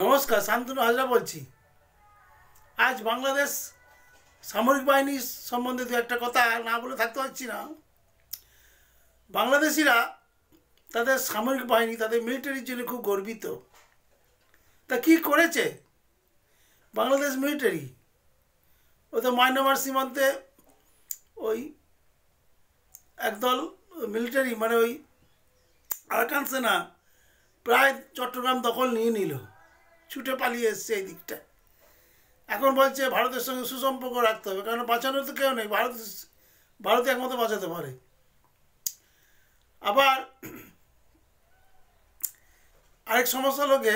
নমস্কার, শান্তনু হাজরা বলছি। আজ বাংলাদেশ সামরিক বাহিনী সম্বন্ধে দু একটা কথা না বলে থাকতে পারছি না। বাংলাদেশিরা তাদের সামরিক বাহিনী, তাদের মিলিটারির জন্য খুব গর্বিত। তা কি করেছে বাংলাদেশ মিলিটারি? ও তো মায়ানমার সীমান্তে ওই একদল মিলিটারি মানে ওই আরাকান সেনা প্রায় চট্টগ্রাম দখল নিয়ে নিল, ছুটে পালিয়ে এসছে এই দিকটা। এখন বলছে ভারতের সঙ্গে সুসম্পর্ক রাখতে হবে, কারণ বাঁচানোর তো কেউ নেই, ভারত একমাত্র বাঁচাতে পারে। আবার আরেক সমস্যা লোকে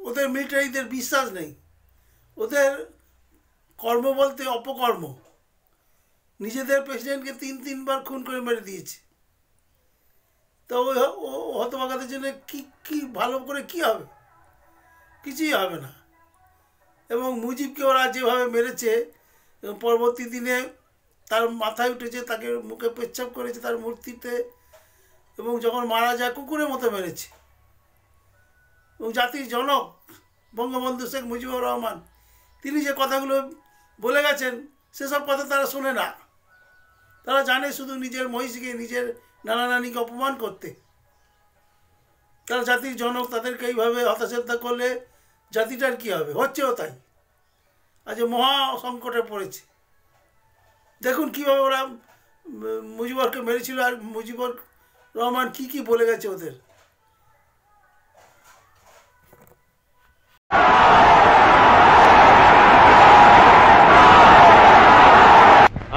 ওদের মিলিটারিদের বিশ্বাস নেই, ওদের কর্ম বলতে অপকর্ম। নিজেদের প্রেসিডেন্টকে তিনবার খুন করে মেরে দিয়েছে। তো ও হতভাগাদের জন্য কি ভালো করে কি হবে? কিছুই হবে না। এবং মুজিবকে ওরা যেভাবে মেরেছে এবং পরবর্তী দিনে তার মাথায় উঠেছে, তাকে মুখে পেচ্ছাপ করেছে তার মূর্তিতে, এবং যখন মারা যায় কুকুরের মতো মেরেছে। এবং জাতির জনক বঙ্গবন্ধু শেখ মুজিবুর রহমান তিনি যে কথাগুলো বলে গেছেন সেসব কথা তারা শোনে না। তারা জানে শুধু নিজের মহিষীকে, নিজের নানা নানিকে অপমান করতে। তারা জাতির জনক, তাদেরকে এইভাবে হতাশ্রদ্ধা করলে জাতিটার কী হবে? হচ্ছেও তাই। আজ মহা সংকটে পড়েছে। দেখুন কীভাবে ওরা মুজিবরকে মেরেছিল, আর মুজিবুর রহমান কি বলে গেছে ওদের।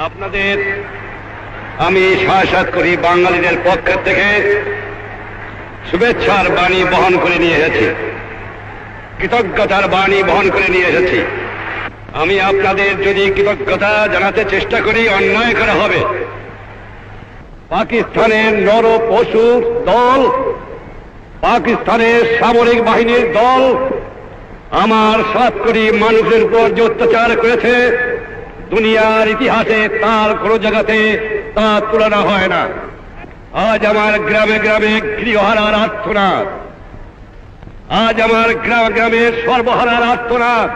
আপনাদের আমি সাক্ষাৎ করি বাঙালিদের পক্ষের থেকে শুভেচ্ছার বাণী বহন করে নিয়ে এসেছি, কৃতজ্ঞতার বাণী বহন করে নিয়ে এসেছি। আমি আপনাদের যদি কৃতজ্ঞতা জানাতে চেষ্টা করি, অন্যায় করা হবে। পাকিস্তানের নর পশুর দল, পাকিস্তানের সামরিক বাহিনীর দল আমার 7 কোটি মানুষের উপর যে অত্যাচার করেছে, দুনিয়ার ইতিহাসে তার কোনো জায়গাতে তা তুলনা হয় না। আজ আমার গ্রামে গ্রামে গৃহহারার আর্তনাদ, আজ আমার গ্রামে গ্রামে সর্বহারার আর্তনাদ,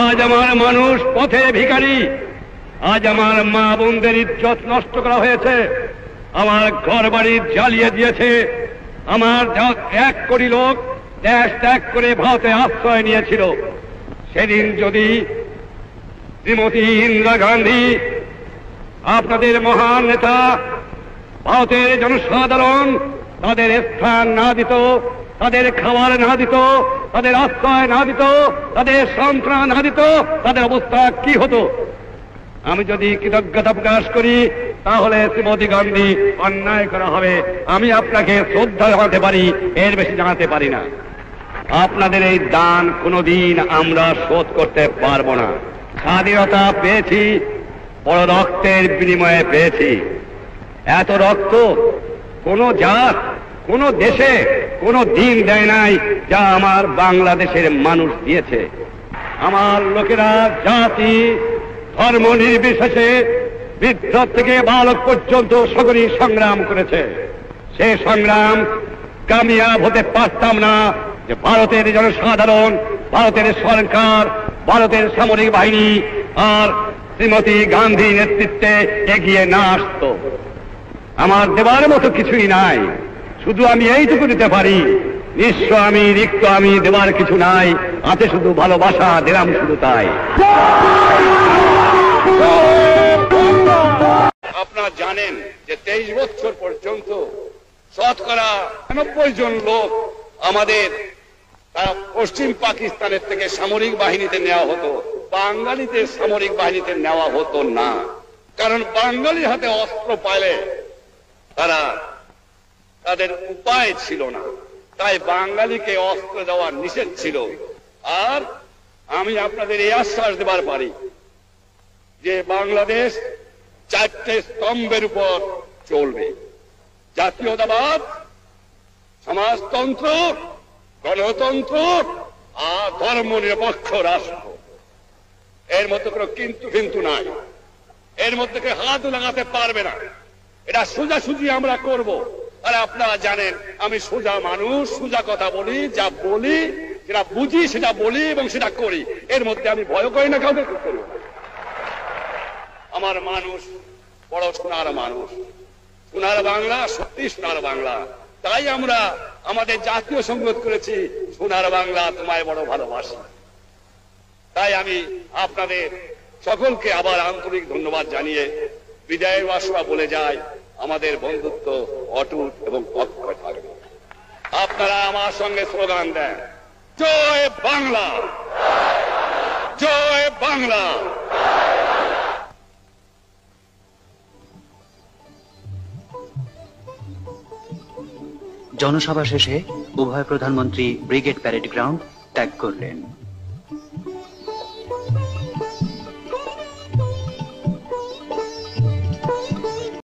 আজ আমার মানুষ পথে ভিখারি, আজ আমার মা বোনদের ইজ্জত নষ্ট করা হয়েছে, আমার ঘর বাড়ি জ্বালিয়ে দিয়েছে। আমার 1 কোটি লোক দেশ ত্যাগ করে ভারতে আশ্রয় নিয়েছিল। সেদিন যদি শ্রীমতী ইন্দিরা গান্ধী, আপনাদের মহান নেতা, ভারতের জনসাধারণ তাদের স্থান না দিত, তাদের খাবার না দিত, তাদের আশ্রয় না দিত, তাদের সন্ত্রাস না দিত, তাদের অবস্থা কি হতো? আমি যদি কৃতজ্ঞতা প্রকাশ করি তাহলে শ্রীমতী গান্ধী অন্যায় করা হবে। আমি আপনাকে শ্রদ্ধা জানাতে পারি, এর বেশি জানাতে পারি না। আপনাদের এই দান কোনোদিন আমরা শোধ করতে পারবো না। স্বাধীনতা পেয়েছি বড় রক্তের বিনিময়ে পেয়েছি। এত রক্ত কোন জাত, কোন দেশে কোন দিন দেয় নাই যা আমার বাংলাদেশের মানুষ দিয়েছে। আমার লোকেরা জাতি ধর্ম নির্বিশেষে বৃদ্ধ থেকে বালক পর্যন্ত সকলেই সংগ্রাম করেছে। সে সংগ্রাম কামিয়াব হতে পারতাম না যে ভারতের জনসাধারণ, ভারতের সরকার, ভারতের সামরিক বাহিনী আর শ্রীমতী গান্ধী নেতৃত্বে এগিয়ে না আসত। আমার দেবার মতো কিছুই নাই, শুধু আমি এইটুকু দিতে পারি। নিঃস্ব আমি, রিক্ত আমি, দেবার কিছু নাই, আছে শুধু ভালোবাসা, দিলাম শুধু তাই। আপনারা জানেন যে 23 বছর পর্যন্ত শতকরা 90 জন লোক আমাদের পশ্চিম পাকিস্তানের থেকে সামরিক বাহিনীতে নেওয়া হতো, বাঙালিদের সামরিক বাহিনীতে নেওয়া হতো না। কারণ বাঙালির হাতে অস্ত্র পাইলে তাদের উপায় ছিল না, তাই বাঙালিকে অস্ত্র দেওয়া নিষেধ ছিল। আর আমি আপনাদের এই আশ্বাস দেবার পারি যে বাংলাদেশ 4টে স্তম্ভের উপর চলবে: জাতীয়তাবাদ, সমাজতন্ত্র, গণতন্ত্র আর ধর্ম নিরপেক্ষ রাষ্ট্র। এর মধ্যে কোনো কিন্তু নাই, এর মধ্যে কেউ হাত লাগাতে পারবে না। এটা সোজাসুজি আমরা করব। আর আপনারা জানেন আমি সোজা মানুষ, সোজা কথা বলি, যা বলি যেটা বুঝি সেটা বলি এবং সেটা করি, এর মধ্যে আমি ভয় করি না কাউকে। আমার মানুষ বড় সোনার মানুষ, সোনার বাংলা, সত্যি সোনার বাংলা। তাই আমরা আমাদের জাতীয় সংগীত করেছি, সোনার বাংলা তোমায় বড় ভালোবাসি। তাই আমি আপনাদের সকলকে আবার আন্তরিক ধন্যবাদ জানিয়ে বিদায়ের বাসনা বলে যাই, আমাদের বন্ধুত্ব অটুট এবং অক্ষয় থাকবে। আপনারা আমার সঙ্গে স্লোগান দেন, জয় বাংলা, জয় বাংলা। জনসভা শেষে উভয় প্রধানমন্ত্রী ব্রিগেড প্যারেড গ্রাউন্ড ত্যাগ করলেন।